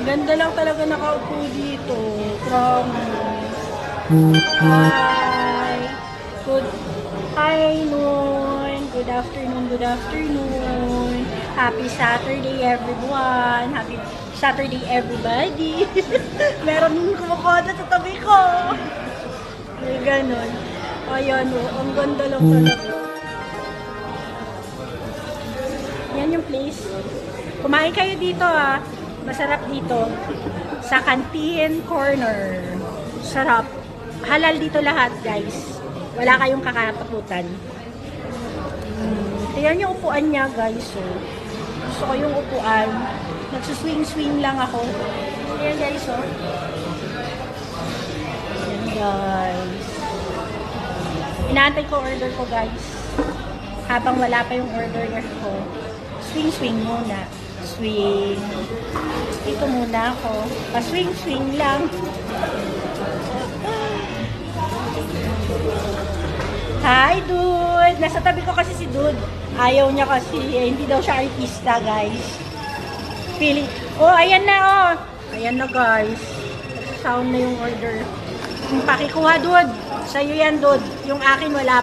Ganda lang talaga nakaupo dito. Promise. Hi. Good. Hi, Noon. Good afternoon. Good afternoon. Happy Saturday, everyone. Happy Saturday, everybody. Meron din kumukoda sa tabi ko. May ganon. Ayan, oh. Ang ganda lang talaga. Yan yung place. Kumain kayo dito, ah. Masarap dito. Sa Canteen Corner. Sarap. Halal dito lahat, guys. Wala kayong kakatakutan. Tingnan yung upuan niya, guys. So, gusto ko yung upuan. Nagsuswing-swing lang ako. Ayan, guys. Oh. Ayan, guys. Inaantay ko order ko, guys. Habang wala pa yung order ko. Swing-swing muna. Swing. Dito muna ako. Pa-swing-swing lang. Hi, dude! Nasa tabi ko kasi si dude. Ayaw niya kasi. Hindi daw siya artista, guys. Feeling. Oh, ayan na, oh. Ayan na, guys. Sound na yung order. Yung pakikuha, dude. Sa'yo yan, dude. Yung akin, wala.